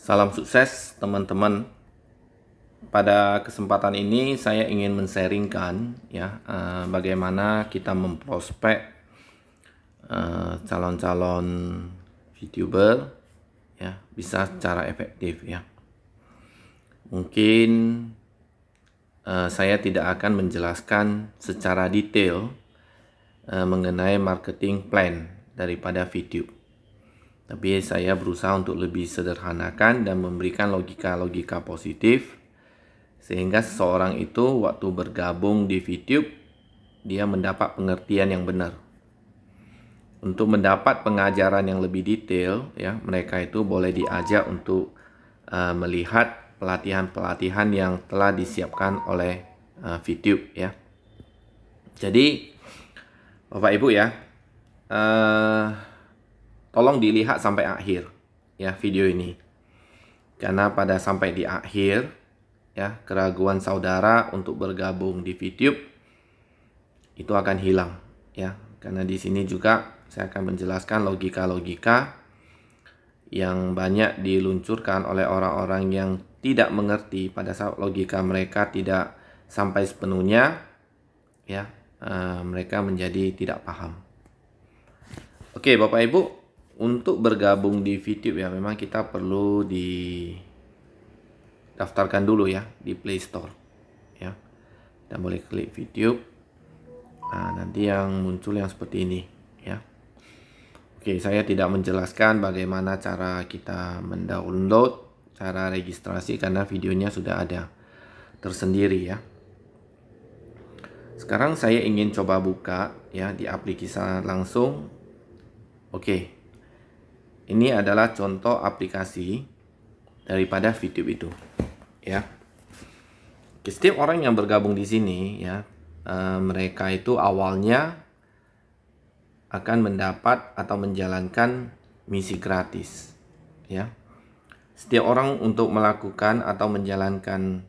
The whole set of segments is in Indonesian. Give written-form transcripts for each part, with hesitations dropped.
Salam sukses teman-teman. Pada kesempatan ini saya ingin men-sharingkan bagaimana kita memprospek calon-calon VTuber bisa secara efektif ya. Mungkin saya tidak akan menjelaskan secara detail mengenai marketing plan daripada VTube. Tapi saya berusaha untuk lebih sederhanakan dan memberikan logika-logika positif sehingga seseorang itu waktu bergabung di VTube dia mendapat pengertian yang benar. Untuk mendapat pengajaran yang lebih detail ya, mereka itu boleh diajak untuk melihat pelatihan-pelatihan yang telah disiapkan oleh VTube ya. Jadi Bapak Ibu ya, tolong dilihat sampai akhir ya video ini. Karena pada sampai di akhir ya, keraguan saudara untuk bergabung di VTube itu akan hilang ya. Karena di sini juga saya akan menjelaskan logika-logika yang banyak diluncurkan oleh orang-orang yang tidak mengerti pada saat logika mereka tidak sampai sepenuhnya ya, mereka menjadi tidak paham. Oke, Bapak Ibu, untuk bergabung di VTube ya, memang kita perlu daftarkan dulu ya di Play Store ya. Kita boleh klik VTube. Nah, nanti yang muncul yang seperti ini ya. Oke, saya tidak menjelaskan bagaimana cara kita mendownload, cara registrasi karena videonya sudah ada tersendiri ya. Sekarang saya ingin coba buka ya di aplikasi langsung. Oke. Ini adalah contoh aplikasi daripada VTube itu, ya. Setiap orang yang bergabung di sini, ya, mereka itu awalnya akan mendapat atau menjalankan misi gratis, ya. Setiap orang untuk melakukan atau menjalankan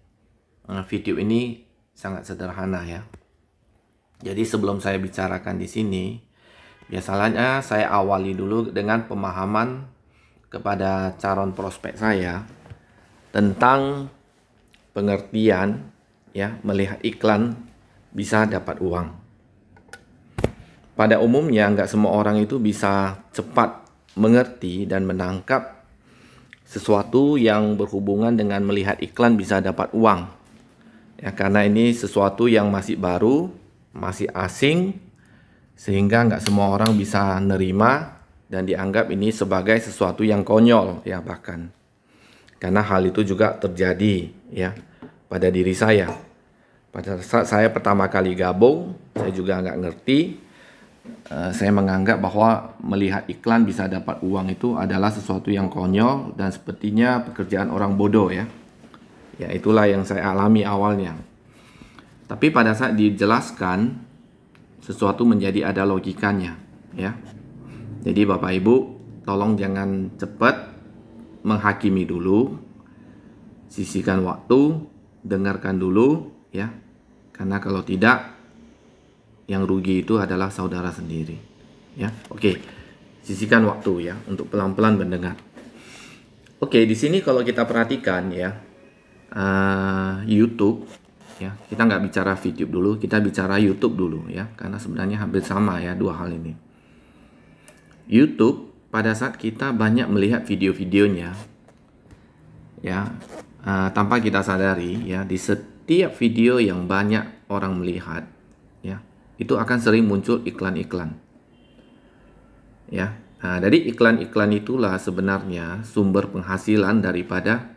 VTube ini sangat sederhana, ya. Jadi sebelum saya bicarakan di sini, biasanya saya awali dulu dengan pemahaman kepada calon prospek saya tentang pengertian ya, melihat iklan bisa dapat uang. Pada umumnya nggak semua orang itu bisa cepat mengerti dan menangkap sesuatu yang berhubungan dengan melihat iklan bisa dapat uang. Ya, karena ini sesuatu yang masih baru, masih asing, sehingga nggak semua orang bisa nerima dan dianggap ini sebagai sesuatu yang konyol ya, bahkan karena hal itu juga terjadi ya pada diri saya. Pada saat saya pertama kali gabung, saya juga nggak ngerti. Saya menganggap bahwa melihat iklan bisa dapat uang itu adalah sesuatu yang konyol dan sepertinya pekerjaan orang bodoh ya. Ya, itulah yang saya alami awalnya. Tapi pada saat dijelaskan, sesuatu menjadi ada logikanya ya. Jadi Bapak Ibu tolong jangan cepat menghakimi dulu, sisihkan waktu, dengarkan dulu ya. Karena kalau tidak, yang rugi itu adalah saudara sendiri ya. Oke, sisihkan waktu ya untuk pelan-pelan mendengar. Oke, di sini kalau kita perhatikan ya, YouTube ya, kita nggak bicara VTube dulu, kita bicara YouTube dulu ya, karena sebenarnya hampir sama ya dua hal ini. YouTube pada saat kita banyak melihat video-videonya ya, tanpa kita sadari ya, di setiap video yang banyak orang melihat ya, itu akan sering muncul iklan-iklan ya. Nah, dari iklan-iklan itulah sebenarnya sumber penghasilan daripada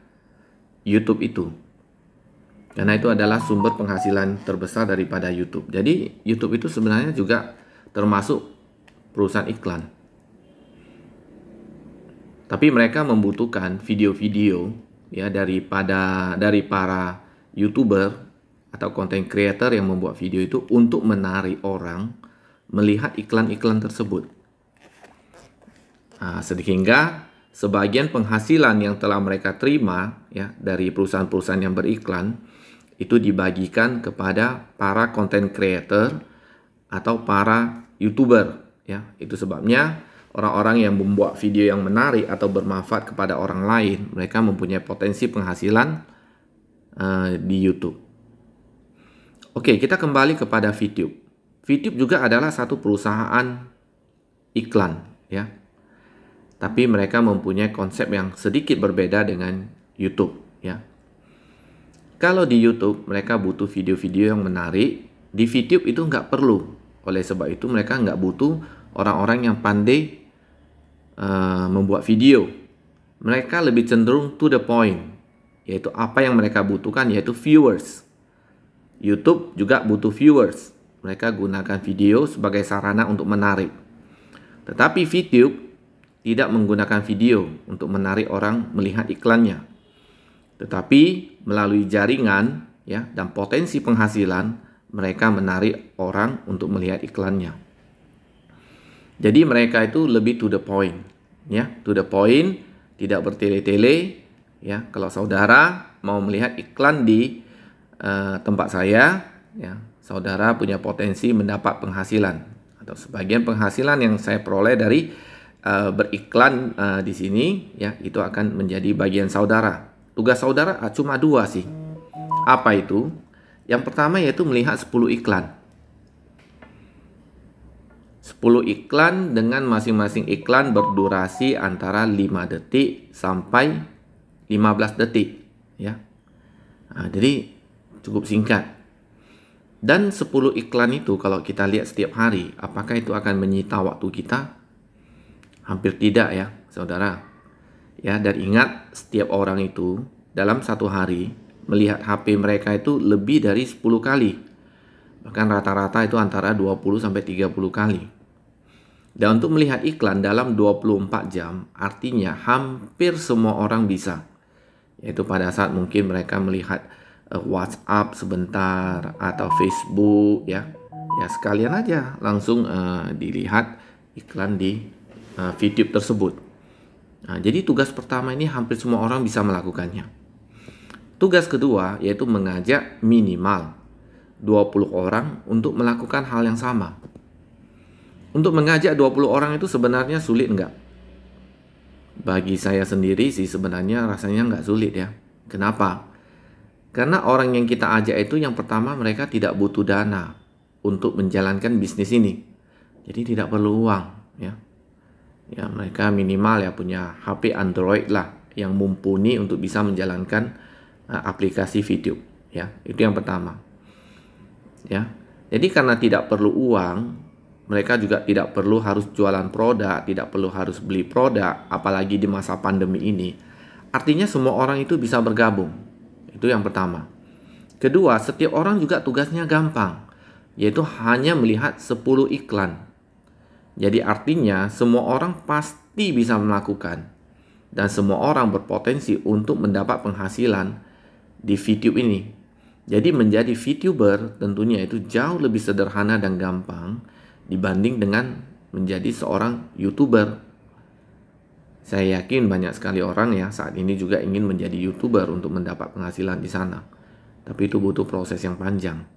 YouTube itu. Karena itu adalah sumber penghasilan terbesar daripada YouTube. Jadi YouTube itu sebenarnya juga termasuk perusahaan iklan. Tapi mereka membutuhkan video-video ya dari para YouTuber atau content creator yang membuat video itu untuk menarik orang melihat iklan-iklan tersebut. Nah, sehingga sebagian penghasilan yang telah mereka terima ya dari perusahaan-perusahaan yang beriklan itu dibagikan kepada para content creator atau para YouTuber ya. Itu sebabnya orang-orang yang membuat video yang menarik atau bermanfaat kepada orang lain, mereka mempunyai potensi penghasilan di YouTube. Oke, kita kembali kepada VTube. VTube juga adalah satu perusahaan iklan, ya. Tapi mereka mempunyai konsep yang sedikit berbeda dengan YouTube, ya. Kalau di YouTube mereka butuh video-video yang menarik, di VTube itu nggak perlu. Oleh sebab itu mereka nggak butuh orang-orang yang pandai membuat video. Mereka lebih cenderung to the point, yaitu apa yang mereka butuhkan, yaitu viewers. YouTube juga butuh viewers. Mereka gunakan video sebagai sarana untuk menarik. Tetapi VTube tidak menggunakan video untuk menarik orang melihat iklannya. Tetapi melalui jaringan, ya, dan potensi penghasilan, mereka menarik orang untuk melihat iklannya. Jadi mereka itu lebih to the point, ya, to the point, tidak bertele-tele, ya. Kalau saudara mau melihat iklan di tempat saya, ya, saudara punya potensi mendapat penghasilan atau sebagian penghasilan yang saya peroleh dari beriklan di sini, ya, itu akan menjadi bagian saudara. Tugas saudara cuma 2 sih. Apa itu? Yang pertama yaitu melihat 10 iklan. 10 iklan dengan masing-masing iklan berdurasi antara 5 detik sampai 15 detik, ya. Nah, jadi cukup singkat. Dan 10 iklan itu kalau kita lihat setiap hari, apakah itu akan menyita waktu kita? Hampir tidak, ya, saudara. Ya, dan ingat, setiap orang itu dalam satu hari melihat HP mereka itu lebih dari 10 kali. Bahkan rata-rata itu antara 20 sampai 30 kali. Dan untuk melihat iklan dalam 24 jam, artinya hampir semua orang bisa. Yaitu pada saat mungkin mereka melihat WhatsApp sebentar atau Facebook, ya. Ya, sekalian aja langsung dilihat iklan di VTube tersebut. Nah, jadi tugas pertama ini hampir semua orang bisa melakukannya. Tugas kedua yaitu mengajak minimal 20 orang untuk melakukan hal yang sama. Untuk mengajak 20 orang itu sebenarnya sulit enggak? Bagi saya sendiri sih sebenarnya rasanya nggak sulit, ya. Kenapa? Karena orang yang kita ajak itu yang pertama mereka tidak butuh dana untuk menjalankan bisnis ini. Jadi tidak perlu uang, ya. Ya, mereka minimal ya punya HP Android lah yang mumpuni untuk bisa menjalankan aplikasi video, ya. Itu yang pertama. Ya. Jadi karena tidak perlu uang, mereka juga tidak perlu harus jualan produk, tidak perlu harus beli produk, apalagi di masa pandemi ini. Artinya semua orang itu bisa bergabung. Itu yang pertama. Kedua, setiap orang juga tugasnya gampang, yaitu hanya melihat 10 iklan. Jadi artinya semua orang pasti bisa melakukan. Dan semua orang berpotensi untuk mendapat penghasilan di VTube ini. Jadi menjadi VTuber tentunya itu jauh lebih sederhana dan gampang dibanding dengan menjadi seorang YouTuber. Saya yakin banyak sekali orang ya saat ini juga ingin menjadi YouTuber untuk mendapat penghasilan di sana. Tapi itu butuh proses yang panjang.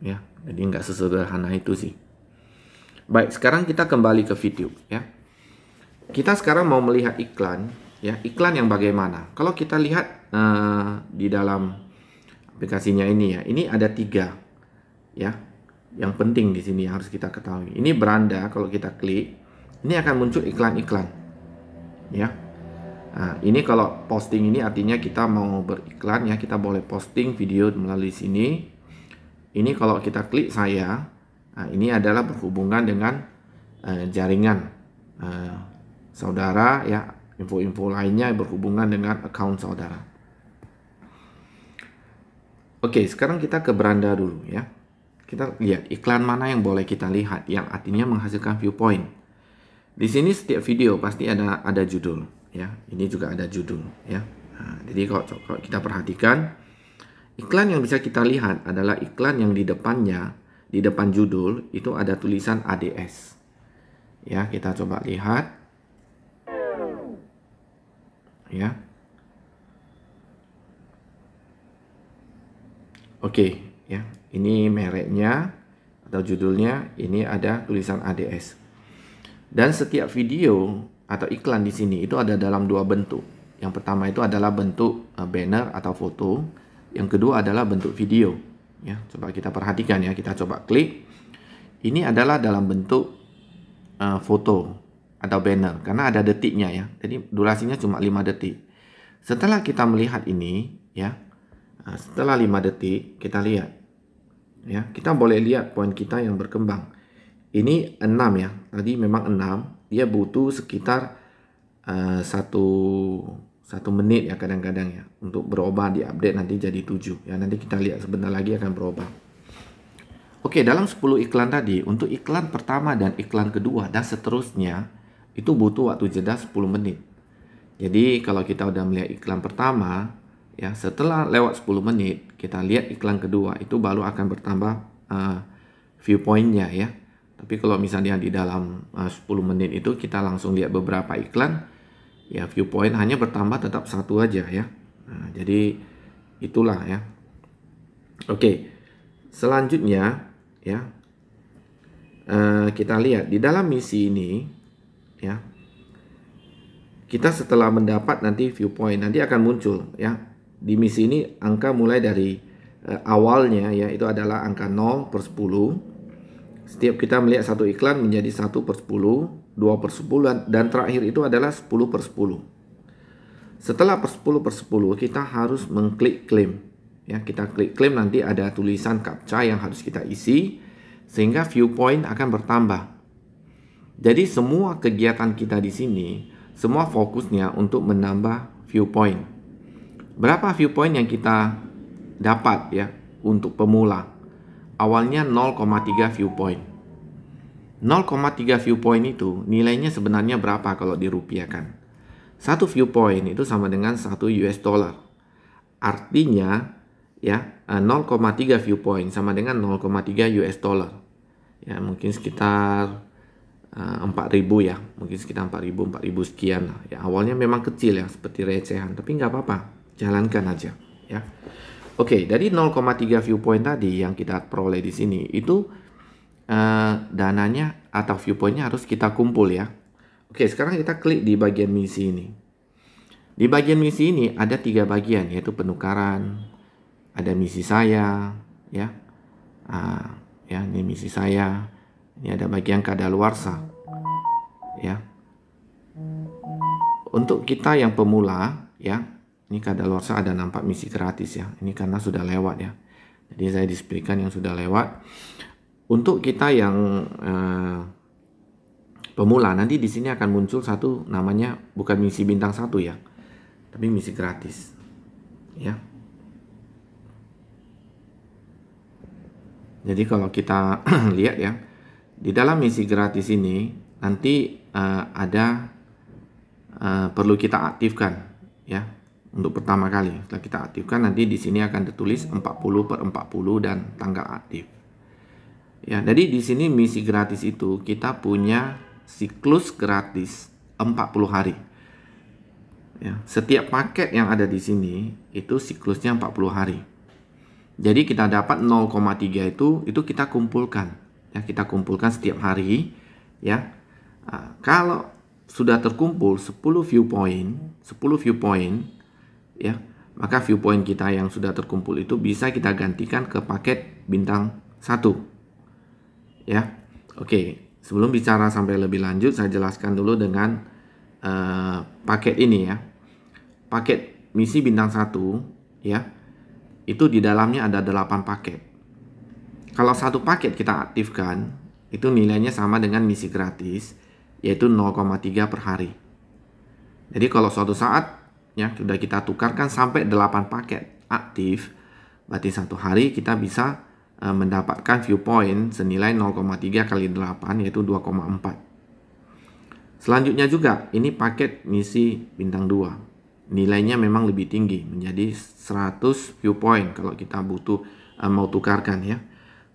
Ya, jadi nggak sesederhana itu sih. Baik, sekarang kita kembali ke VTube, ya. Kita sekarang mau melihat iklan, ya. Iklan yang bagaimana? Kalau kita lihat di dalam aplikasinya ini ya, ini ada 3, ya. Yang penting di sini harus kita ketahui. Ini beranda, kalau kita klik, ini akan muncul iklan-iklan. Ya, nah, ini kalau posting ini artinya kita mau beriklan, ya, kita boleh posting video melalui sini. Ini kalau kita klik saya, nah, ini adalah berhubungan dengan jaringan saudara, ya, info-info lainnya berhubungan dengan account saudara. Oke, sekarang kita ke beranda dulu, ya. Kita lihat iklan mana yang boleh kita lihat, yang artinya menghasilkan viewpoint. Di sini setiap video pasti ada judul, ya. Ini juga ada judul, ya. Nah, jadi kalau kita perhatikan, iklan yang bisa kita lihat adalah iklan yang di depannya, di depan judul itu ada tulisan ADS. Ya, kita coba lihat. Ya. Oke, ya. Ini mereknya atau judulnya, ini ada tulisan ADS. Dan setiap video atau iklan di sini itu ada dalam dua bentuk. Yang pertama itu adalah bentuk banner atau foto. Yang kedua adalah bentuk video. Ya, coba kita perhatikan ya, kita coba klik. Ini adalah dalam bentuk foto atau banner karena ada detiknya ya. Jadi durasinya cuma 5 detik. Setelah kita melihat ini ya, setelah 5 detik kita lihat ya, kita boleh lihat poin kita yang berkembang. Ini 6 ya. Tadi memang 6. Dia butuh sekitar 1 menit ya kadang-kadang ya untuk berubah, diupdate nanti jadi 7 ya. Nanti kita lihat sebentar lagi akan berubah. Oke, dalam 10 iklan tadi, untuk iklan pertama dan iklan kedua dan seterusnya itu butuh waktu jeda 10 menit. Jadi kalau kita udah melihat iklan pertama ya, setelah lewat 10 menit kita lihat iklan kedua, itu baru akan bertambah viewpointnya ya. Tapi kalau misalnya di dalam 10 menit itu kita langsung lihat beberapa iklan ya, viewpoint hanya bertambah tetap 1 aja ya. Nah, jadi itulah ya. Oke, selanjutnya ya, kita lihat di dalam misi ini ya, kita setelah mendapat nanti viewpoint nanti akan muncul ya. Di misi ini angka mulai dari awalnya ya, itu adalah angka 0/10. Setiap kita melihat satu iklan menjadi 1/10, 2/10, dan terakhir itu adalah 10/10. Setelah 10/10 kita harus mengklik claim ya. Kita klik claim, nanti ada tulisan captcha yang harus kita isi sehingga viewpoint akan bertambah. Jadi semua kegiatan kita di sini, semua fokusnya untuk menambah viewpoint. Berapa viewpoint yang kita dapat ya untuk pemula? Awalnya 0,3 viewpoint. 0,3 viewpoint itu nilainya sebenarnya berapa kalau dirupiahkan? Satu viewpoint itu sama dengan 1 US dollar. Artinya ya, 0,3 viewpoint sama dengan 0,3 US dollar. Ya, mungkin sekitar 4.000 ya. Mungkin sekitar 4.000 sekian lah. Ya, awalnya memang kecil ya, seperti recehan, tapi nggak apa-apa. Jalankan aja ya. Oke, dari 0,3 viewpoint tadi yang kita peroleh di sini itu dananya atau viewpointnya harus kita kumpul ya. Oke, sekarang kita klik di bagian misi ini. Di bagian misi ini ada 3 bagian, yaitu penukaran, ada misi saya ya. Ya, ini misi saya. Ini ada bagian kadaluarsa ya. Untuk kita yang pemula ya, ini kadaluarsa ada nampak misi gratis ya. Ini karena sudah lewat ya. Jadi saya displaykan yang sudah lewat. Untuk kita yang pemula, nanti di sini akan muncul satu namanya bukan misi bintang 1 ya, tapi misi gratis ya. Jadi kalau kita lihat ya, di dalam misi gratis ini nanti ada perlu kita aktifkan ya. Untuk pertama kali setelah kita aktifkan, nanti di sini akan tertulis 40/40 dan tanggal aktif. Ya, jadi di sini misi gratis itu kita punya siklus gratis 40 hari. Ya, setiap paket yang ada di sini itu siklusnya 40 hari. Jadi kita dapat 0,3 itu kita kumpulkan. Ya, kita kumpulkan setiap hari ya. Kalau sudah terkumpul 10 viewpoint ya, maka viewpoint kita yang sudah terkumpul itu bisa kita gantikan ke paket bintang 1 ya. Oke, sebelum bicara sampai lebih lanjut, saya jelaskan dulu dengan paket ini ya. Paket misi bintang 1 ya, itu di dalamnya ada 8 paket. Kalau satu paket kita aktifkan, itu nilainya sama dengan misi gratis, yaitu 0,3 per hari. Jadi kalau suatu saat ya sudah kita tukarkan sampai 8 paket aktif, berarti satu hari kita bisa mendapatkan viewpoint senilai 0,3 kali 8, yaitu 2,4. Selanjutnya juga ini paket misi bintang 2. Nilainya memang lebih tinggi, menjadi 100 viewpoint kalau kita butuh mau tukarkan ya.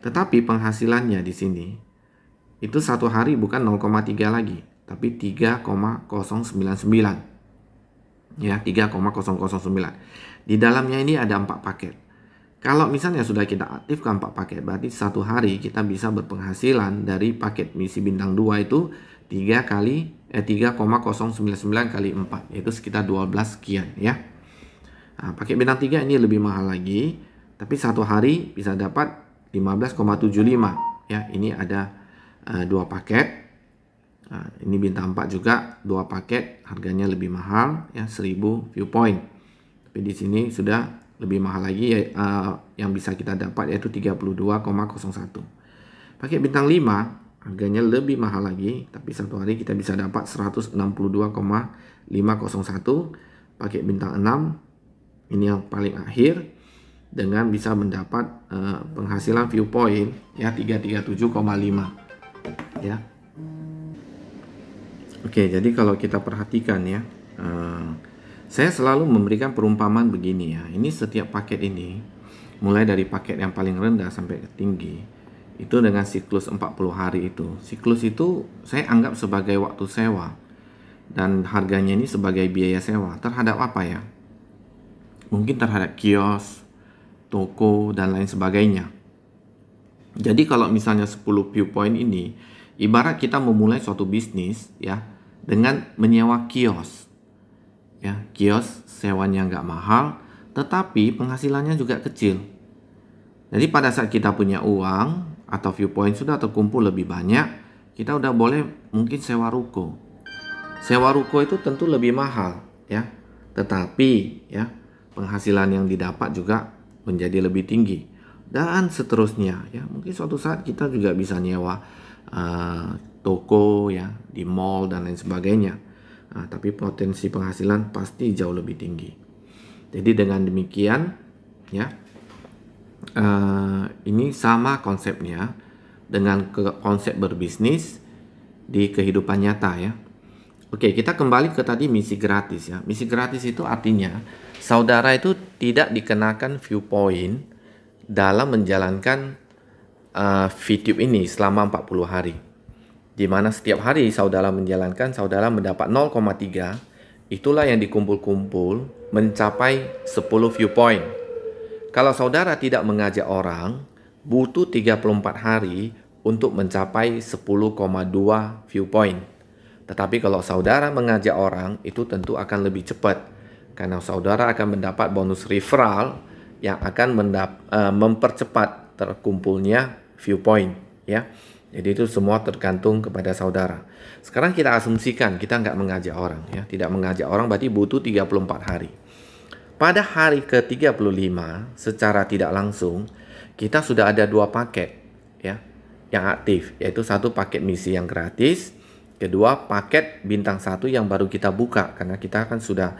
Tetapi penghasilannya di sini itu satu hari bukan 0,3 lagi, tapi 3,099. Ya, 3,009. Di dalamnya ini ada 4 paket. Kalau misalnya sudah kita aktifkan 4 paket, berarti satu hari kita bisa berpenghasilan dari paket misi bintang 2 itu 3,099 kali 4, yaitu sekitar 12 sekian ya. Nah, paket bintang 3 ini lebih mahal lagi, tapi satu hari bisa dapat 15,75 ya. Ini ada 2 paket. Nah, ini bintang 4 juga 2 paket, harganya lebih mahal ya, 1000 viewpoint. Tapi di sini sudah lebih mahal lagi ya, yang bisa kita dapat yaitu 32,01. Paket bintang 5 harganya lebih mahal lagi, tapi satu hari kita bisa dapat 162,501. Paket bintang 6 ini yang paling akhir, dengan bisa mendapat penghasilan viewpoint ya 337,5 ya. Oke, jadi kalau kita perhatikan ya, saya selalu memberikan perumpamaan begini ya. Ini setiap paket ini, mulai dari paket yang paling rendah sampai ke tinggi, itu dengan siklus 40 hari itu. Siklus itu saya anggap sebagai waktu sewa. Dan harganya ini sebagai biaya sewa. Terhadap apa ya? Mungkin terhadap kios, toko, dan lain sebagainya. Jadi kalau misalnya 10 viewpoint ini, ibarat kita memulai suatu bisnis ya, dengan menyewa kios. Ya, kios sewanya nggak mahal, tetapi penghasilannya juga kecil. Jadi pada saat kita punya uang atau viewpoint sudah terkumpul lebih banyak, kita udah boleh mungkin sewa ruko. Sewa ruko itu tentu lebih mahal ya, tetapi ya penghasilan yang didapat juga menjadi lebih tinggi. Dan seterusnya ya, mungkin suatu saat kita juga bisa nyewa toko ya di mall dan lain sebagainya. Nah, tapi potensi penghasilan pasti jauh lebih tinggi. Jadi dengan demikian ya, ini sama konsepnya dengan konsep berbisnis di kehidupan nyata ya. Oke, kita kembali ke tadi misi gratis ya. Misi gratis itu artinya saudara itu tidak dikenakan viewpoint dalam menjalankan VTube ini selama 40 hari. Di mana setiap hari saudara menjalankan, saudara mendapat 0,3, itulah yang dikumpul-kumpul mencapai 10 viewpoint. Kalau saudara tidak mengajak orang, butuh 34 hari untuk mencapai 10,2 viewpoint. Tetapi kalau saudara mengajak orang, itu tentu akan lebih cepat. Karena saudara akan mendapat bonus referral yang akan mempercepat terkumpulnya viewpoint ya. Jadi itu semua tergantung kepada saudara. Sekarang kita asumsikan kita nggak mengajak orang ya. Tidak mengajak orang berarti butuh 34 hari. Pada hari ke-35 secara tidak langsung kita sudah ada 2 paket ya yang aktif, yaitu satu paket misi yang gratis, kedua paket bintang 1 yang baru kita buka karena kita kan sudah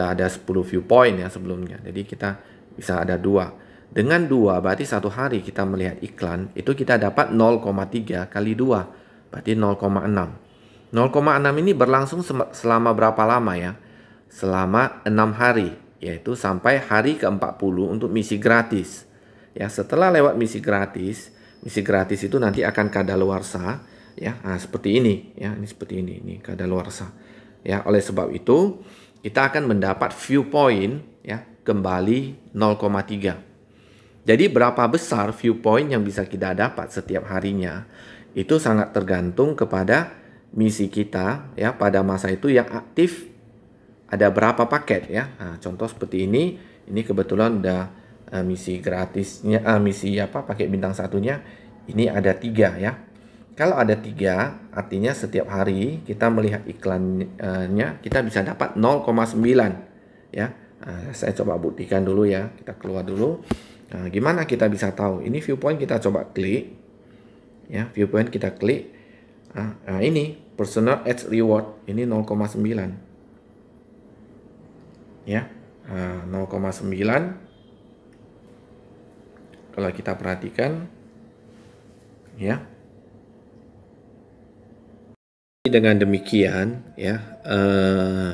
ada 10 viewpoint ya sebelumnya. Jadi kita bisa ada 2. Dengan 2 berarti satu hari kita melihat iklan itu kita dapat 0,3 kali 2 berarti 0,6. 0,6 ini berlangsung selama berapa lama ya? Selama 6 hari, yaitu sampai hari ke-40 untuk misi gratis. Ya, setelah lewat misi gratis itu nanti akan kadaluarsa ya. Nah, seperti ini ya, ini seperti ini kadaluarsa. Ya, oleh sebab itu kita akan mendapat viewpoint ya kembali 0,3. Jadi berapa besar viewpoint yang bisa kita dapat setiap harinya itu sangat tergantung kepada misi kita ya pada masa itu yang aktif ada berapa paket ya. Nah, contoh seperti ini kebetulan udah misi gratisnya, misi paket bintang 1-nya ini ada 3 ya. Kalau ada 3 artinya setiap hari kita melihat iklannya kita bisa dapat 0,9 ya. Nah, saya coba buktikan dulu ya, kita keluar dulu. Nah, gimana kita bisa tahu? Ini viewpoint kita coba klik. Ya, viewpoint kita klik. Nah, ini personal ads reward. Ini 0,9. Ya, 0,9. Kalau kita perhatikan, ya. Dengan demikian, ya,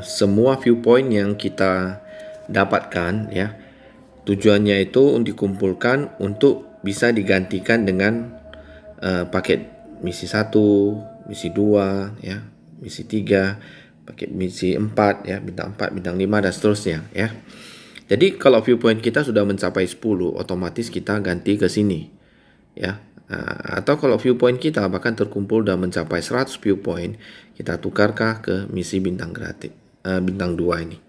semua viewpoint yang kita dapatkan, ya. Tujuannya itu dikumpulkan untuk bisa digantikan dengan paket misi 1, misi 2, ya, misi 3, paket misi 4, ya, bintang 4, bintang 5 dan seterusnya, ya. Jadi kalau viewpoint kita sudah mencapai 10, otomatis kita ganti ke sini. Ya. Atau kalau viewpoint kita bahkan terkumpul dan mencapai 100 viewpoint, kita tukarkah ke misi bintang gratis, bintang 2 ini.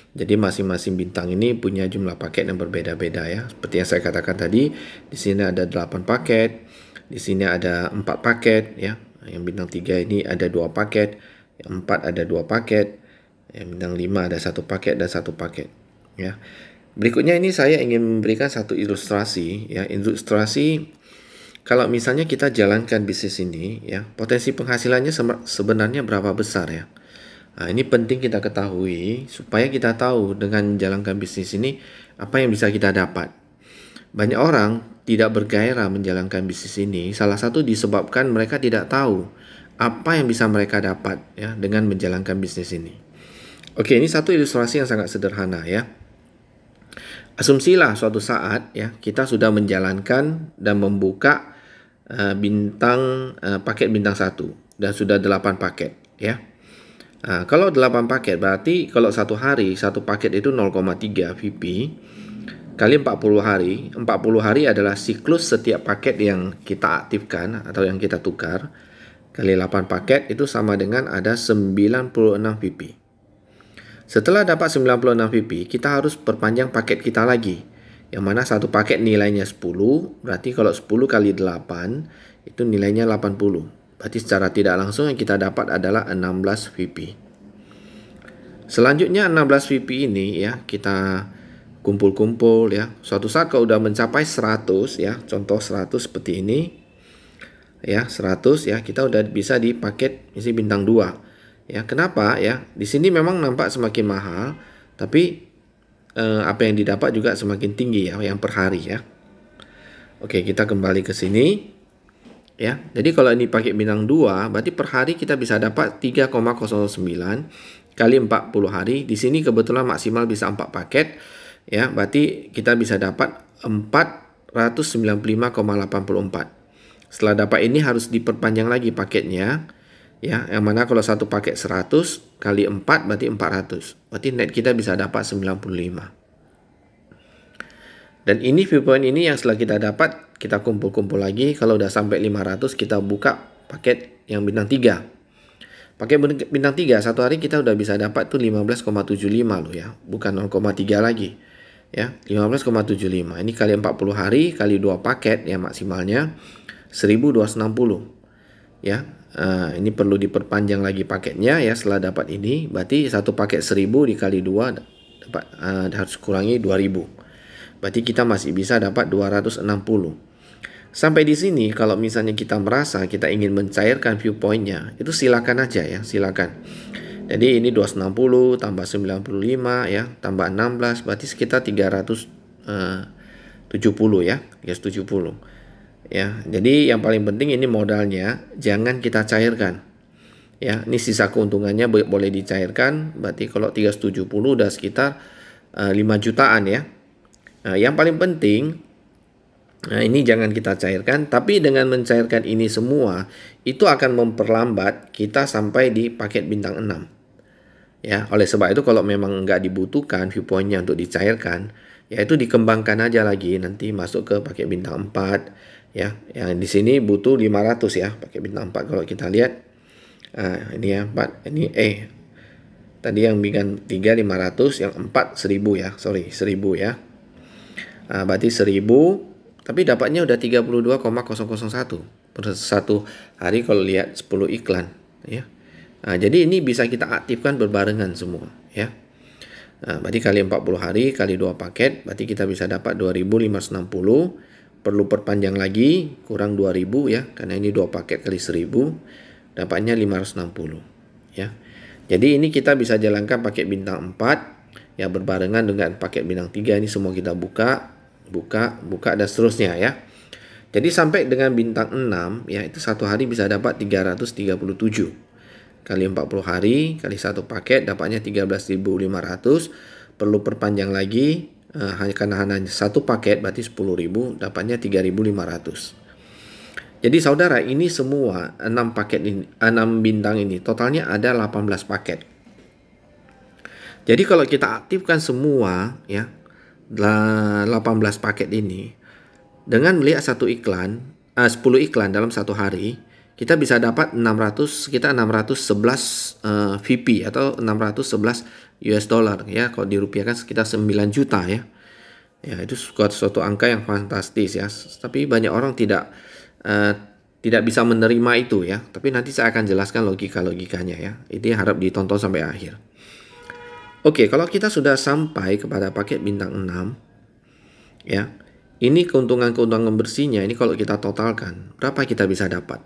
Jadi masing-masing bintang ini punya jumlah paket yang berbeda-beda ya. Seperti yang saya katakan tadi, di sini ada 8 paket, di sini ada 4 paket ya. Yang bintang 3 ini ada 2 paket, yang 4 ada 2 paket, yang bintang 5 ada 1 paket dan 1 paket ya. Berikutnya ini saya ingin memberikan satu ilustrasi ya. Ilustrasi kalau misalnya kita jalankan bisnis ini ya, potensi penghasilannya sebenarnya berapa besar ya. Nah, ini penting kita ketahui supaya kita tahu dengan menjalankan bisnis ini apa yang bisa kita dapat. Banyak orang tidak bergairah menjalankan bisnis ini, salah satu disebabkan mereka tidak tahu apa yang bisa mereka dapat ya dengan menjalankan bisnis ini. Oke, ini satu ilustrasi yang sangat sederhana ya. Asumsilah suatu saat ya kita sudah menjalankan dan membuka paket bintang 1 dan sudah 8 paket ya. Kalau 8 paket berarti kalau satu hari satu paket itu 0,3 VP kali 40 hari. 40 hari adalah siklus setiap paket yang kita aktifkan atau yang kita tukar kali 8 paket itu sama dengan ada 96 VP. Setelah dapat 96 VP, kita harus perpanjang paket kita lagi. Yang mana satu paket nilainya 10, berarti kalau 10 kali 8, itu nilainya 80. Berarti secara tidak langsung yang kita dapat adalah 16 VP. Selanjutnya 16 VP ini ya, kita kumpul-kumpul ya. Suatu saat kalau udah mencapai 100 ya, contoh 100 seperti ini. Ya, 100 ya, kita udah bisa di paket misi bintang 2. Ya, kenapa ya? Di sini memang nampak semakin mahal, tapi apa yang didapat juga semakin tinggi ya, yang per hari ya. Oke, kita kembali ke sini. Ya, jadi kalau ini pakai bintang 2, berarti per hari kita bisa dapat 3,09 kali 40 hari. Di sini kebetulan maksimal bisa 4 paket. Ya, berarti kita bisa dapat 495,84. Setelah dapat ini harus diperpanjang lagi paketnya. Ya, yang mana kalau satu paket 100 kali 4 berarti 400. Berarti net kita bisa dapat 95. Dan ini viewpoint ini yang setelah kita dapat, kita kumpul-kumpul lagi. Kalau udah sampai 500, kita buka paket yang bintang 3. Paket bintang 3, satu hari kita udah bisa dapat tuh 15,75 loh ya. Bukan 0,3 lagi. Ya, 15,75. Ini kali 40 hari, kali 2 paket ya maksimalnya 1260. Ya. Ini perlu diperpanjang lagi paketnya ya setelah dapat ini. Berarti satu paket 1000 dikali 2 dapat harus kurangi 2000. Berarti kita masih bisa dapat 260. Sampai di sini kalau misalnya kita merasa kita ingin mencairkan viewpointnya, itu silakan aja ya, silakan. Jadi ini 260 tambah 95 ya, tambah 16 berarti sekitar 370 ya, 370. Ya, jadi yang paling penting ini modalnya jangan kita cairkan. Ya, ini sisa keuntungannya boleh dicairkan. Berarti kalau 370 udah sekitar 5 jutaan ya. Nah, yang paling penting ini jangan kita cairkan, tapi dengan mencairkan ini semua itu akan memperlambat kita sampai di paket bintang 6. Ya, oleh sebab itu kalau memang nggak dibutuhkan viewpointnya untuk dicairkan, ya itu dikembangkan aja lagi nanti masuk ke paket bintang 4. Ya, yang di sini butuh 500 ya, pakai bintang 4 kalau kita lihat. Ini ya 4, ini tadi yang bintang 3 500, yang 4 1000 ya. Sorry, 1000 ya. Berarti 1000 tapi dapatnya udah 32,001 per satu hari kalau lihat 10 iklan ya. Jadi ini bisa kita aktifkan berbarengan semua ya. Berarti kali 40 hari kali 2 paket berarti kita bisa dapat 2560. Perlu perpanjang lagi kurang 2000 ya, karena ini 2 paket kali 1000 dapatnya 560 ya. Jadi ini kita bisa jalankan paket bintang 4 ya berbarengan dengan paket bintang 3. Ini semua kita buka dan seterusnya ya. Jadi sampai dengan bintang 6 ya, itu satu hari bisa dapat 337 kali 40 hari kali 1 paket dapatnya 13.500. Perlu perpanjang lagi karena hanya satu paket berarti 10.000 dapatnya 3.500. Jadi saudara, ini semua 6 paket ini, 6 bintang ini totalnya ada 18 paket. Jadi kalau kita aktifkan semua ya, 18 paket ini, dengan melihat 10 iklan dalam satu hari, kita bisa dapat sekitar 611 VP atau 611 US dollar ya. Kalau dirupiahkan sekitar 9 juta ya. Ya, itu suatu angka yang fantastis ya. Tapi banyak orang tidak bisa menerima itu ya. Tapi nanti saya akan jelaskan logikanya ya. Ini harap ditonton sampai akhir. Oke, kalau kita sudah sampai kepada paket bintang 6 ya. Ini keuntungan bersihnya ini kalau kita totalkan, berapa kita bisa dapat?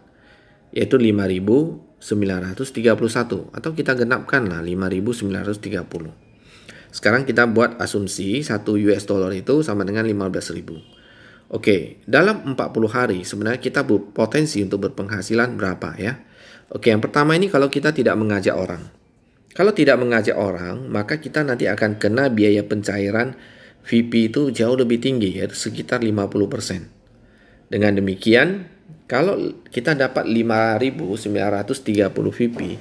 Yaitu 5.931 atau kita genapkanlah 5.930. Sekarang kita buat asumsi 1 US dollar itu sama dengan 15.000. Oke, dalam 40 hari sebenarnya kita berpotensi untuk berpenghasilan berapa ya? Oke, yang pertama ini kalau kita tidak mengajak orang. Kalau tidak mengajak orang, maka kita nanti akan kena biaya pencairan VP itu jauh lebih tinggi, yaitu sekitar 50%. Dengan demikian, kalau kita dapat 5.930 VP,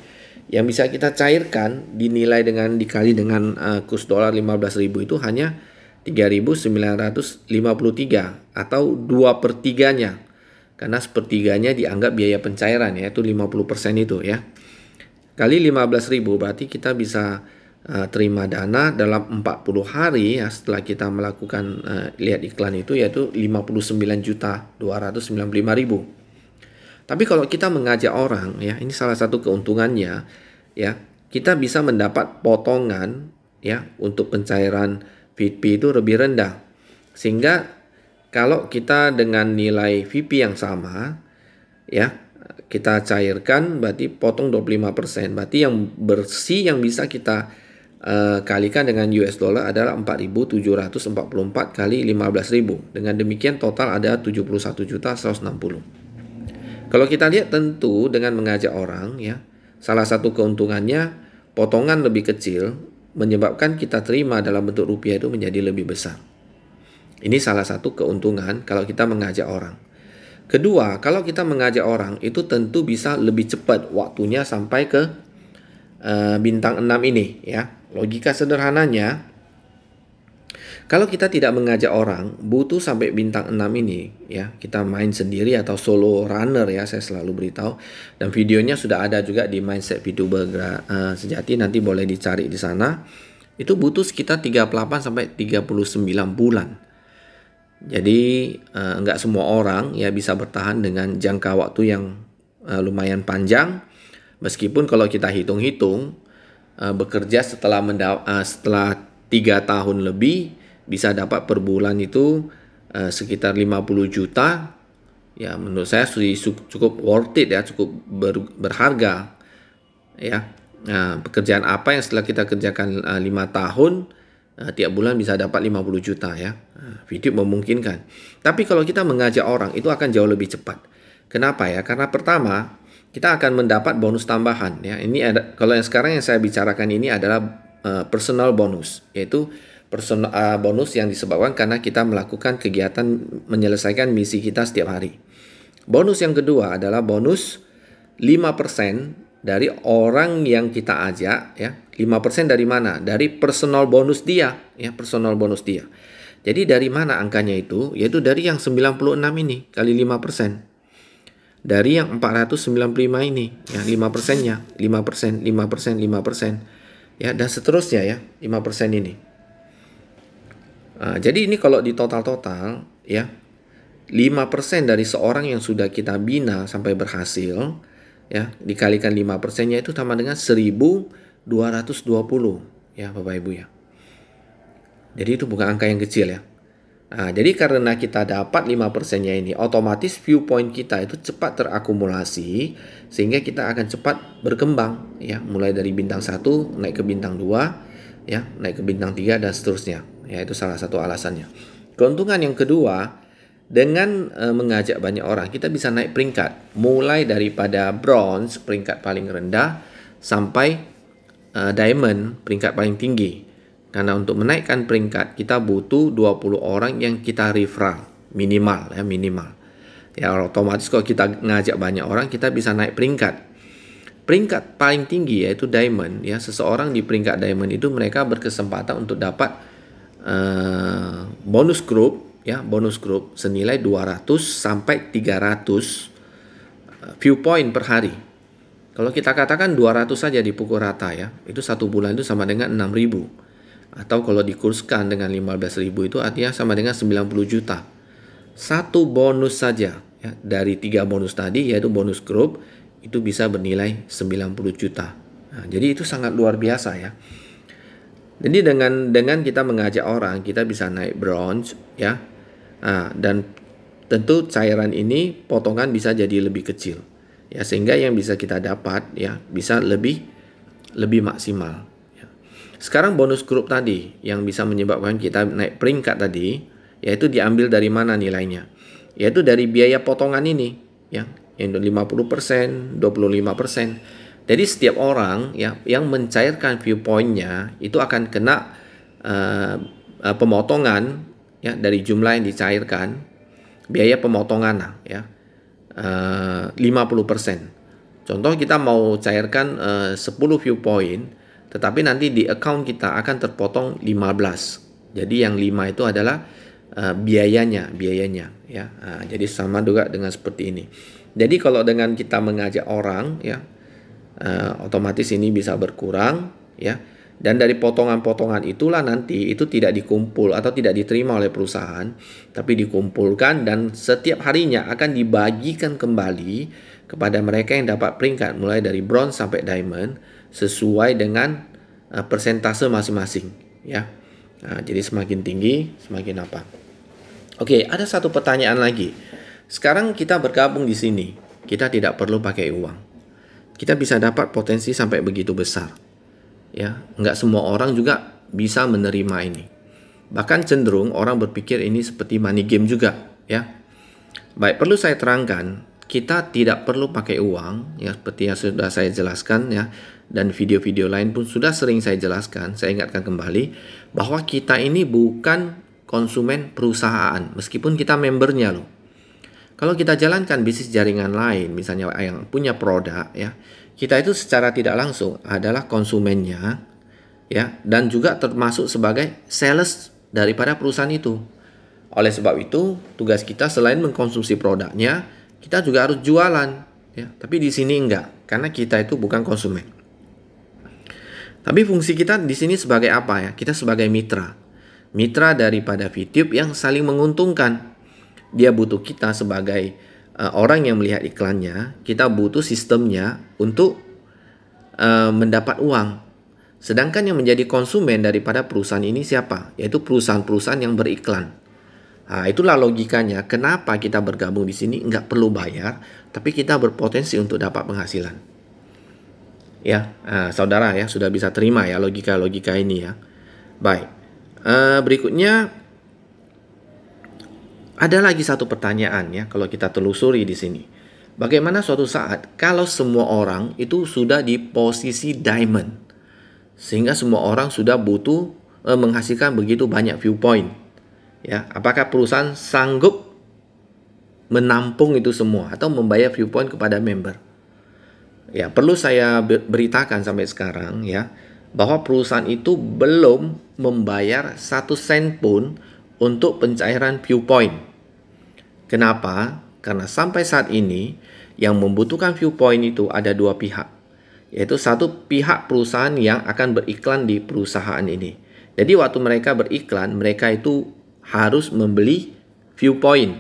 yang bisa kita cairkan dikali dengan kurs dolar 15.000 itu hanya 3.953 atau 2/3-nya. Karena sepertiganya dianggap biaya pencairan, yaitu 50% itu ya. Kali 15.000 berarti kita bisa terima dana dalam 40 hari ya, setelah kita melakukan lihat iklan itu, yaitu 59.295.000. Tapi kalau kita mengajak orang ya, ini salah satu keuntungannya ya, kita bisa mendapat potongan ya untuk pencairan VP itu lebih rendah. Sehingga kalau kita dengan nilai VP yang sama ya, kita cairkan berarti potong 25%. Berarti yang bersih yang bisa kita kalikan dengan US dollar adalah 4.744 kali 15.000. Dengan demikian total ada 71.160. Kalau kita lihat tentu dengan mengajak orang ya, salah satu keuntungannya potongan lebih kecil menyebabkan kita terima dalam bentuk rupiah itu menjadi lebih besar. Ini salah satu keuntungan kalau kita mengajak orang. Kedua, kalau kita mengajak orang itu tentu bisa lebih cepat waktunya sampai ke bintang 6 ini ya. Logika sederhananya, kalau kita tidak mengajak orang, butuh sampai bintang 6 ini ya. Kita main sendiri atau solo runner ya, saya selalu beritahu. Dan videonya sudah ada juga di Mindset VTuber Sejati, nanti boleh dicari di sana. Itu butuh sekitar 38 sampai 39 bulan. Jadi nggak semua orang ya bisa bertahan dengan jangka waktu yang lumayan panjang. Meskipun kalau kita hitung-hitung bekerja setelah 3 tahun lebih bisa dapat per bulan itu sekitar 50 juta. Ya menurut saya cukup worth it ya, cukup berharga ya. Nah, pekerjaan apa yang setelah kita kerjakan 5 tahun tiap bulan bisa dapat 50 juta ya. Video memungkinkan. Tapi kalau kita mengajak orang itu akan jauh lebih cepat. Kenapa ya? Karena pertama, kita akan mendapat bonus tambahan ya. Ini ada, kalau yang sekarang yang saya bicarakan ini adalah personal bonus, yaitu personal bonus yang disebabkan karena kita melakukan kegiatan menyelesaikan misi kita setiap hari. Bonus yang kedua adalah bonus 5% dari orang yang kita ajak ya. 5% dari mana? Dari personal bonus dia ya, personal bonus dia. Jadi dari mana angkanya itu? Yaitu dari yang 96 ini kali 5%. Dari yang 495 ini ya, 5%-nya, 5%, 5%, 5%. Ya, dan seterusnya ya, 5% ini. Jadi ini kalau di total ya, 5% dari seorang yang sudah kita bina sampai berhasil ya, dikalikan 5%-nya itu sama dengan 1.220 ya Bapak Ibu ya. Jadi itu bukan angka yang kecil ya. Nah, jadi karena kita dapat 5%-nya ini, otomatis viewpoint kita itu cepat terakumulasi sehingga kita akan cepat berkembang ya, mulai dari bintang 1 naik ke bintang 2 ya, naik ke bintang 3 dan seterusnya. Ya, itu salah satu alasannya. Keuntungan yang kedua, dengan mengajak banyak orang, kita bisa naik peringkat mulai daripada bronze, peringkat paling rendah, sampai diamond, peringkat paling tinggi. Karena untuk menaikkan peringkat kita butuh 20 orang yang kita referral minimal ya, minimal. Ya otomatis kalau kita ngajak banyak orang kita bisa naik peringkat. Peringkat paling tinggi yaitu diamond ya, seseorang di peringkat diamond itu mereka berkesempatan untuk dapat bonus group, ya, bonus group senilai 200 sampai 300 viewpoint per hari. Kalau kita katakan 200 saja dipukul rata, ya, itu 1 bulan itu sama dengan 6.000. Atau kalau dikurskan dengan 15.000 itu artinya sama dengan 90 juta. Satu bonus saja, ya, dari 3 bonus tadi, yaitu bonus group, itu bisa bernilai 90 juta. Nah, jadi itu sangat luar biasa, ya. Jadi dengan kita mengajak orang, kita bisa naik bronze, ya. Dan tentu cairan ini potongan bisa jadi lebih kecil, ya, sehingga yang bisa kita dapat, ya, bisa lebih maksimal, ya. Sekarang bonus group tadi yang bisa menyebabkan kita naik peringkat tadi, yaitu diambil dari mana nilainya? Yaitu dari biaya potongan ini, ya, yang 50%, 25%. Jadi setiap orang, ya, yang mencairkan viewpoint-nya itu akan kena pemotongan, ya, dari jumlah yang dicairkan, biaya pemotongan, ya, 50%. Contoh kita mau cairkan 10 viewpoint, tetapi nanti di account kita akan terpotong 15. Jadi yang 5 itu adalah biayanya, ya. Jadi sama juga dengan seperti ini. Jadi kalau dengan kita mengajak orang, ya, otomatis ini bisa berkurang, ya. Dan dari potongan-potongan itulah nanti itu tidak dikumpul atau tidak diterima oleh perusahaan, tapi dikumpulkan dan setiap harinya akan dibagikan kembali kepada mereka yang dapat peringkat mulai dari bronze sampai diamond sesuai dengan persentase masing-masing, ya. Jadi semakin tinggi semakin apa? Oke, ada satu pertanyaan lagi. Sekarang kita bergabung di sini, kita tidak perlu pakai uang. Kita bisa dapat potensi sampai begitu besar. Ya, nggak semua orang juga bisa menerima ini. Bahkan cenderung orang berpikir ini seperti money game juga, ya. Baik, perlu saya terangkan, kita tidak perlu pakai uang, ya, seperti yang sudah saya jelaskan, ya, dan video-video lain pun sudah sering saya jelaskan. Saya ingatkan kembali bahwa kita ini bukan konsumen perusahaan, meskipun kita membernya loh. Kalau kita jalankan bisnis jaringan lain, misalnya yang punya produk, ya, kita itu secara tidak langsung adalah konsumennya, ya, dan juga termasuk sebagai sales daripada perusahaan itu. Oleh sebab itu, tugas kita selain mengkonsumsi produknya, kita juga harus jualan, ya. Tapi di sini enggak, karena kita itu bukan konsumen. Tapi fungsi kita di sini sebagai apa, ya? Kita sebagai mitra daripada VTube yang saling menguntungkan. Dia butuh kita sebagai orang yang melihat iklannya, kita butuh sistemnya untuk mendapat uang. Sedangkan yang menjadi konsumen daripada perusahaan ini siapa? Yaitu perusahaan-perusahaan yang beriklan. Nah, itulah logikanya kenapa kita bergabung di sini nggak perlu bayar, tapi kita berpotensi untuk dapat penghasilan. Ya, saudara, ya, sudah bisa terima, ya, logika-logika ini, ya. Baik. Berikutnya ada lagi satu pertanyaan, ya, kalau kita telusuri di sini. Bagaimana suatu saat kalau semua orang itu sudah di posisi diamond, sehingga semua orang sudah butuh menghasilkan begitu banyak viewpoint, ya, apakah perusahaan sanggup menampung itu semua atau membayar viewpoint kepada member? Ya, perlu saya beritakan sampai sekarang, ya, bahwa perusahaan itu belum membayar 1 sen pun untuk pencairan viewpoint. Kenapa? Karena sampai saat ini yang membutuhkan viewpoint itu ada 2 pihak. Yaitu satu pihak perusahaan yang akan beriklan di perusahaan ini. Jadi waktu mereka beriklan, mereka itu harus membeli viewpoint.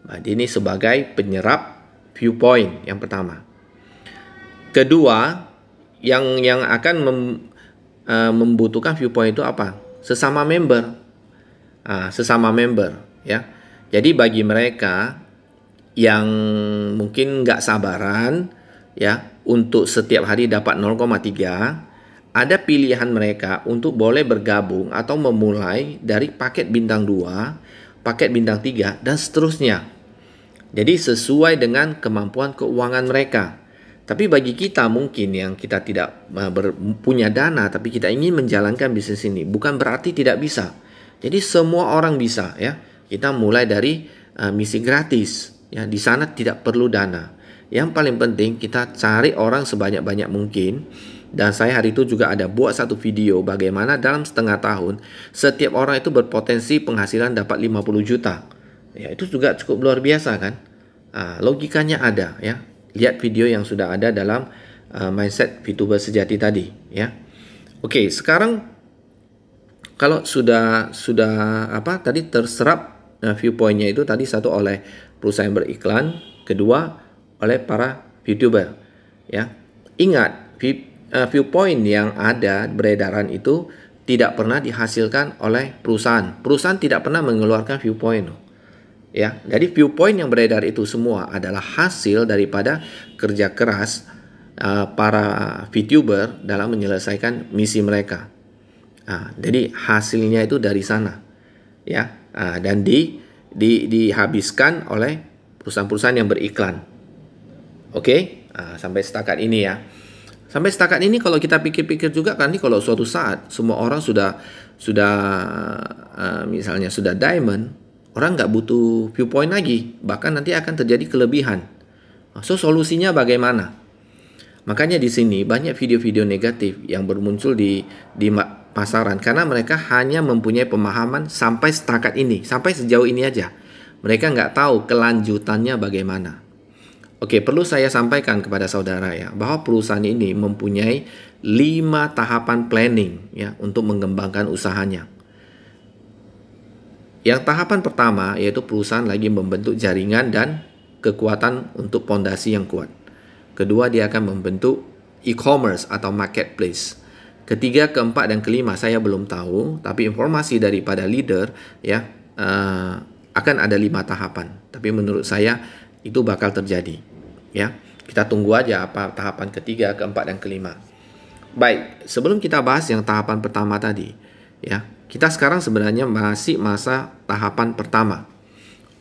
Nah, ini sebagai penyerap viewpoint yang pertama. Kedua, yang akan membutuhkan viewpoint itu apa? Sesama member. Sesama member, ya. Jadi bagi mereka yang mungkin nggak sabaran, ya, untuk setiap hari dapat 0,3, ada pilihan mereka untuk boleh bergabung atau memulai dari paket bintang 2, paket bintang 3, dan seterusnya. Jadi sesuai dengan kemampuan keuangan mereka. Tapi bagi kita mungkin yang kita tidak punya dana, tapi kita ingin menjalankan bisnis ini, bukan berarti tidak bisa. Jadi semua orang bisa, ya. Kita mulai dari misi gratis, ya. Di sana tidak perlu dana. Yang paling penting kita cari orang sebanyak-banyak mungkin Dan saya hari itu juga ada buat satu video bagaimana dalam setengah tahun setiap orang itu berpotensi penghasilan dapat 50 juta. Ya, itu juga cukup luar biasa kan? Logikanya ada ya. Lihat video yang sudah ada dalam mindset VTuber sejati tadi ya. Oke, sekarang kalau sudah tadi terserap viewpointnya itu tadi satu oleh perusahaan beriklan, kedua oleh para VTuber ya. Ingat, viewpoint yang ada beredaran itu tidak pernah dihasilkan oleh perusahaan. Perusahaan tidak pernah mengeluarkan viewpoint ya. Jadi viewpoint yang beredar itu semua adalah hasil daripada kerja keras para VTuber dalam menyelesaikan misi mereka. Jadi hasilnya itu dari sana ya, dan dihabiskan oleh perusahaan-perusahaan yang beriklan. Oke, sampai setakat ini ya. Sampai setakat ini kalau kita pikir-pikir juga kan, kalau suatu saat semua orang sudah misalnya sudah diamond, orang nggak butuh viewpoint lagi, bahkan nanti akan terjadi kelebihan. So solusinya bagaimana? Makanya di sini banyak video-video negatif yang bermuncul di pasaran karena mereka hanya mempunyai pemahaman sampai setakat ini, sampai sejauh ini aja. Mereka nggak tahu kelanjutannya bagaimana. Oke, perlu saya sampaikan kepada saudara ya, bahwa perusahaan ini mempunyai 5 tahapan planning ya untuk mengembangkan usahanya. Yang tahapan pertama yaitu perusahaan lagi membentuk jaringan dan kekuatan untuk pondasi yang kuat. Kedua, dia akan membentuk e-commerce atau marketplace. Ketiga, keempat, dan kelima saya belum tahu, tapi informasi daripada leader ya akan ada 5 tahapan. Tapi menurut saya itu bakal terjadi ya. Kita tunggu aja apa tahapan ketiga, keempat, dan kelima. Baik, sebelum kita bahas yang tahapan pertama tadi ya, kita sekarang sebenarnya masih masa tahapan pertama.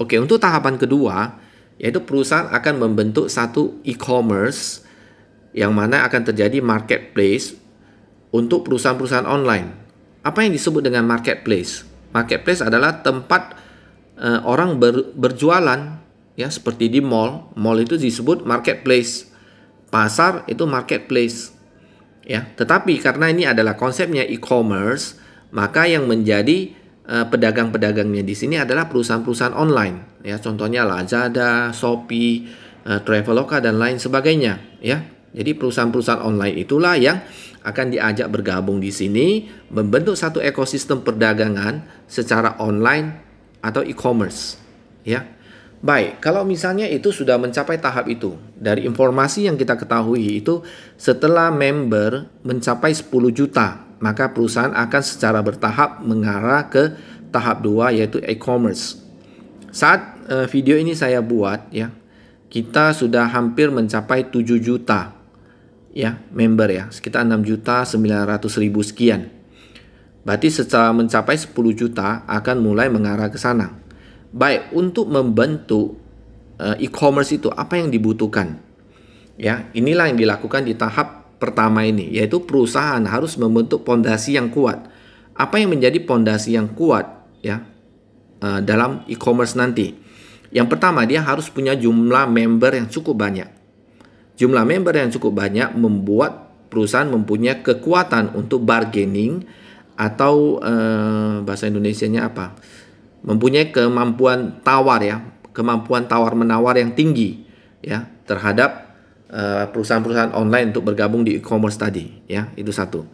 Oke, untuk tahapan kedua yaitu perusahaan akan membentuk satu e-commerce yang mana akan terjadi marketplace untuk perusahaan-perusahaan online. Apa yang disebut dengan marketplace? Marketplace adalah tempat orang berjualan ya, seperti di mall. Mall itu disebut marketplace. Pasar itu marketplace. Ya, tetapi karena ini adalah konsepnya e-commerce, maka yang menjadi pedagang-pedagangnya di sini adalah perusahaan-perusahaan online. Ya, contohnya Lazada, Shopee, Traveloka dan lain sebagainya. Ya, jadi perusahaan-perusahaan online itulah yang akan diajak bergabung di sini, membentuk satu ekosistem perdagangan secara online atau e-commerce. Ya, baik. Kalau misalnya itu sudah mencapai tahap itu, dari informasi yang kita ketahui itu setelah member mencapai 10 juta, maka perusahaan akan secara bertahap mengarah ke tahap 2 yaitu e-commerce. Saat video ini saya buat ya, kita sudah hampir mencapai 7 juta ya member ya, sekitar 6.900.000 sekian. Berarti setelah mencapai 10 juta akan mulai mengarah ke sana. Baik, untuk membentuk e-commerce itu apa yang dibutuhkan? Ya, inilah yang dilakukan di tahap pertama ini, yaitu perusahaan harus membentuk pondasi yang kuat. Apa yang menjadi pondasi yang kuat ya dalam e-commerce nanti? Yang pertama, dia harus punya jumlah member yang cukup banyak. Jumlah member yang cukup banyak membuat perusahaan mempunyai kekuatan untuk bargaining atau bahasa Indonesianya apa? Mempunyai kemampuan tawar ya, kemampuan tawar-menawar yang tinggi ya terhadap perusahaan-perusahaan online untuk bergabung di e-commerce tadi ya. Itu satu.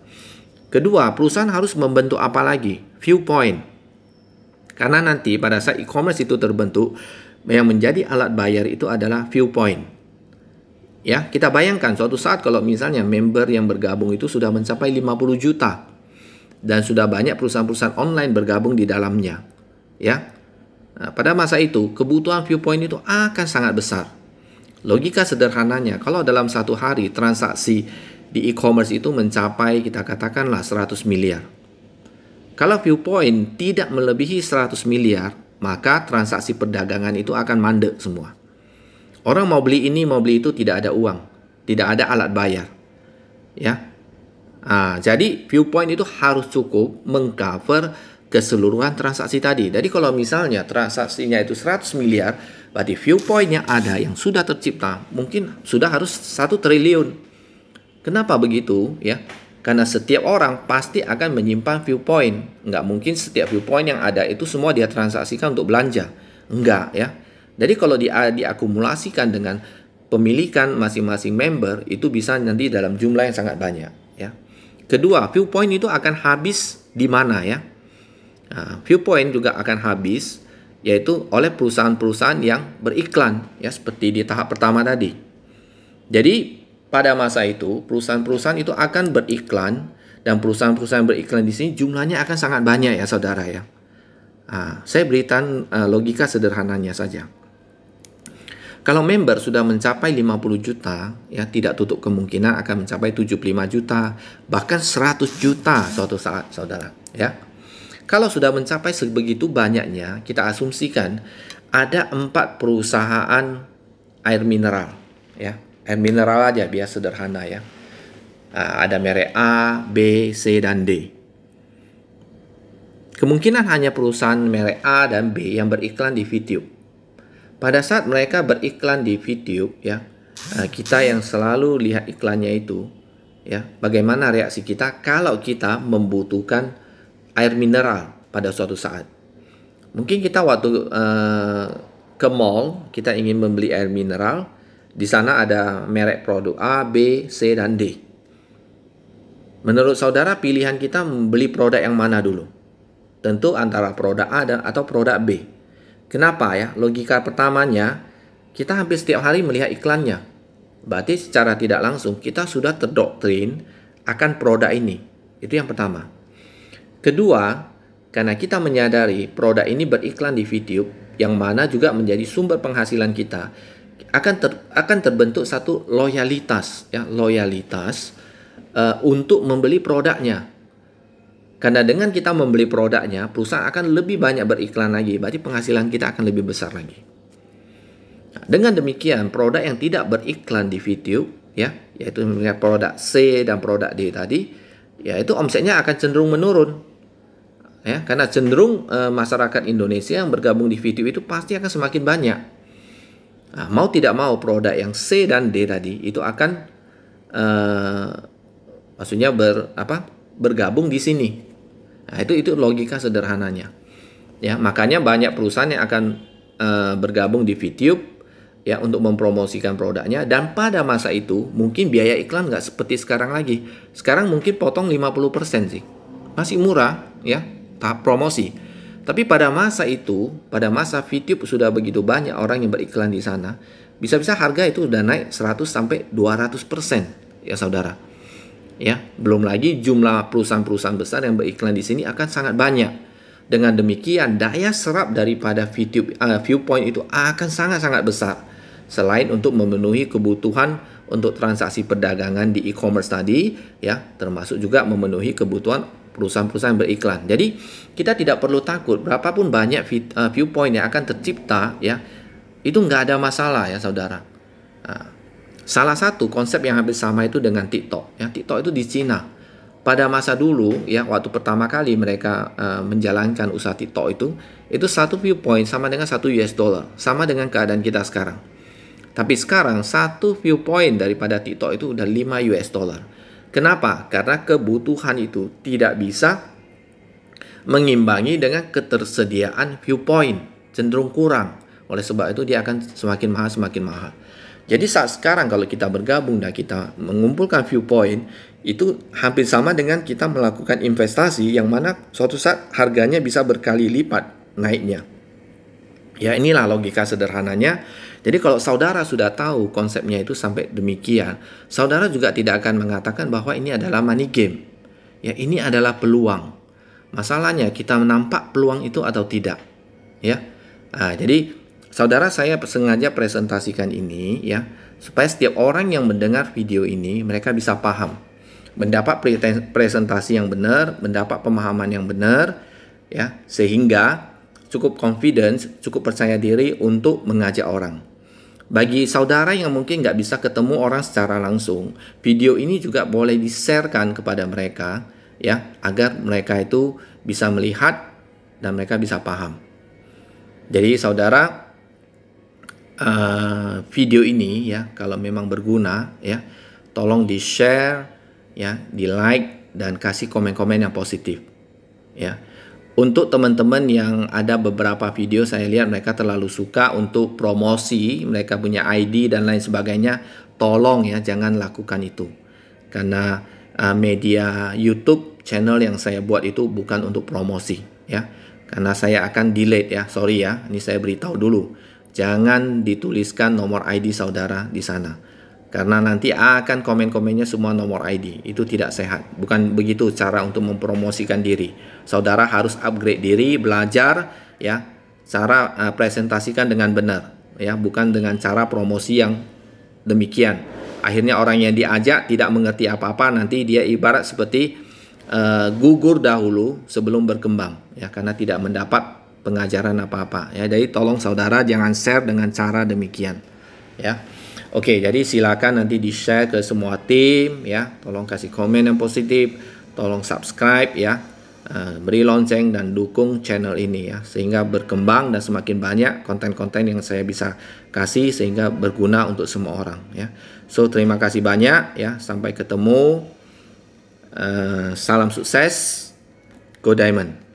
Kedua, perusahaan harus membentuk apa lagi? Viewpoint. Karena nanti pada saat e-commerce itu terbentuk, yang menjadi alat bayar itu adalah viewpoint. Ya, kita bayangkan suatu saat kalau misalnya member yang bergabung itu sudah mencapai 50 juta dan sudah banyak perusahaan-perusahaan online bergabung di dalamnya. Ya. Nah, pada masa itu kebutuhan viewpoint itu akan sangat besar. Logika sederhananya, kalau dalam satu hari transaksi di e-commerce itu mencapai kita katakanlah 100 miliar. Kalau viewpoint tidak melebihi 100 miliar, maka transaksi perdagangan itu akan mandek semua. Orang mau beli ini, mau beli itu, tidak ada uang, tidak ada alat bayar. Ya. Jadi viewpoint itu harus cukup mengcover keseluruhan transaksi tadi. Jadi kalau misalnya transaksinya itu 100 miliar, berarti viewpoint yang ada yang sudah tercipta mungkin sudah harus 1 triliun. Kenapa begitu? Ya, karena setiap orang pasti akan menyimpan viewpoint. Nggak mungkin setiap viewpoint yang ada itu semua dia transaksikan untuk belanja. Enggak ya. Jadi kalau diakumulasikan dengan pemilikan masing-masing member itu bisa nanti dalam jumlah yang sangat banyak ya. Kedua, viewpoint itu akan habis di mana ya? Nah, viewpoint juga akan habis yaitu oleh perusahaan-perusahaan yang beriklan ya seperti di tahap pertama tadi. Jadi pada masa itu perusahaan-perusahaan itu akan beriklan dan perusahaan-perusahaan beriklan di sini jumlahnya akan sangat banyak ya saudara ya. Saya berikan logika sederhananya saja. Kalau member sudah mencapai 50 juta, ya tidak tutup kemungkinan akan mencapai 75 juta, bahkan 100 juta suatu saat, saudara. Ya, kalau sudah mencapai sebegitu banyaknya, kita asumsikan ada 4 perusahaan air mineral. Ya, air mineral aja biar sederhana ya. Ada merek A, B, C, dan D. Kemungkinan hanya perusahaan merek A dan B yang beriklan di VTube. Pada saat mereka beriklan di VTube, ya, kita yang selalu lihat iklannya itu, ya, bagaimana reaksi kita kalau kita membutuhkan air mineral pada suatu saat. Mungkin kita waktu ke mall, kita ingin membeli air mineral, di sana ada merek produk A, B, C, dan D. Menurut saudara, pilihan kita membeli produk yang mana dulu? Tentu antara produk A atau produk B. Kenapa ya? Logika pertamanya, kita hampir setiap hari melihat iklannya. Berarti secara tidak langsung kita sudah terdoktrin akan produk ini. Itu yang pertama. Kedua, karena kita menyadari produk ini beriklan di VTube, yang mana juga menjadi sumber penghasilan kita, akan terbentuk satu loyalitas, ya, loyalitas untuk membeli produknya. Karena dengan kita membeli produknya, perusahaan akan lebih banyak beriklan lagi. Berarti penghasilan kita akan lebih besar lagi. Nah, dengan demikian, produk yang tidak beriklan di VTube, ya, yaitu produk C dan produk D tadi, yaitu omsetnya akan cenderung menurun. Ya, karena cenderung masyarakat Indonesia yang bergabung di VTube itu pasti akan semakin banyak. Nah, mau tidak mau produk yang C dan D tadi itu akan maksudnya bergabung di sini. Nah, itu logika sederhananya. Ya, makanya banyak perusahaan yang akan bergabung di VTube ya untuk mempromosikan produknya, dan pada masa itu mungkin biaya iklan nggak seperti sekarang lagi. Sekarang mungkin potong 50% sih. Masih murah ya, tahap promosi. Tapi pada masa itu, pada masa VTube sudah begitu banyak orang yang beriklan di sana, bisa-bisa harga itu udah naik 100 sampai 200% ya saudara. Ya, belum lagi jumlah perusahaan-perusahaan besar yang beriklan di sini akan sangat banyak. Dengan demikian, daya serap daripada VTube, viewpoint itu akan sangat-sangat besar. Selain untuk memenuhi kebutuhan untuk transaksi perdagangan di e-commerce tadi, ya, termasuk juga memenuhi kebutuhan perusahaan-perusahaan beriklan. Jadi, kita tidak perlu takut berapapun banyak viewpoint yang akan tercipta, ya, itu nggak ada masalah ya saudara. Salah satu konsep yang hampir sama itu dengan TikTok. Ya, TikTok itu di Cina. Pada masa dulu, ya, waktu pertama kali mereka menjalankan usaha TikTok itu satu viewpoint sama dengan $1, sama dengan keadaan kita sekarang. Tapi sekarang satu viewpoint daripada TikTok itu udah $5. Kenapa? Karena kebutuhan itu tidak bisa mengimbangi dengan ketersediaan viewpoint, cenderung kurang. Oleh sebab itu dia akan semakin mahal. Jadi saat sekarang kalau kita bergabung dan kita mengumpulkan viewpoint, itu hampir sama dengan kita melakukan investasi yang mana suatu saat harganya bisa berkali lipat naiknya. Ya, inilah logika sederhananya. Jadi kalau saudara sudah tahu konsepnya itu sampai demikian, saudara juga tidak akan mengatakan bahwa ini adalah money game. Ya, ini adalah peluang. Masalahnya kita menampak peluang itu atau tidak. Ya. Jadi saudara, saya sengaja presentasikan ini ya supaya setiap orang yang mendengar video ini mereka bisa paham, mendapat presentasi yang benar, mendapat pemahaman yang benar ya, sehingga cukup confidence, cukup percaya diri untuk mengajak orang. Bagi saudara yang mungkin nggak bisa ketemu orang secara langsung, video ini juga boleh di-sharekan kepada mereka ya, agar mereka itu bisa melihat dan mereka bisa paham. Jadi saudara, video ini ya kalau memang berguna ya, tolong di-share, ya, di-like dan kasih komen-komen yang positif. Ya. Untuk teman-teman yang ada beberapa video saya lihat mereka terlalu suka untuk promosi, mereka punya ID dan lain sebagainya, tolong ya jangan lakukan itu. Karena media YouTube channel yang saya buat itu bukan untuk promosi, ya. Karena saya akan delete ya, sorry ya, ini saya beritahu dulu. Jangan dituliskan nomor ID saudara di sana. Karena nanti akan komen-komennya semua nomor ID. Itu tidak sehat. Bukan begitu cara untuk mempromosikan diri. Saudara harus upgrade diri, belajar ya, cara presentasikan dengan benar ya, bukan dengan cara promosi yang demikian. Akhirnya orang yang diajak tidak mengerti apa-apa, nanti dia ibarat seperti gugur dahulu sebelum berkembang ya, karena tidak mendapat pengajaran apa-apa ya. Jadi tolong saudara jangan share dengan cara demikian ya. Oke, jadi silakan nanti di-share ke semua tim ya. Tolong kasih komen yang positif, tolong subscribe ya. Beri lonceng dan dukung channel ini ya, sehingga berkembang dan semakin banyak konten-konten yang saya bisa kasih sehingga berguna untuk semua orang ya. So, terima kasih banyak ya. Sampai ketemu. Salam sukses. Go Diamond.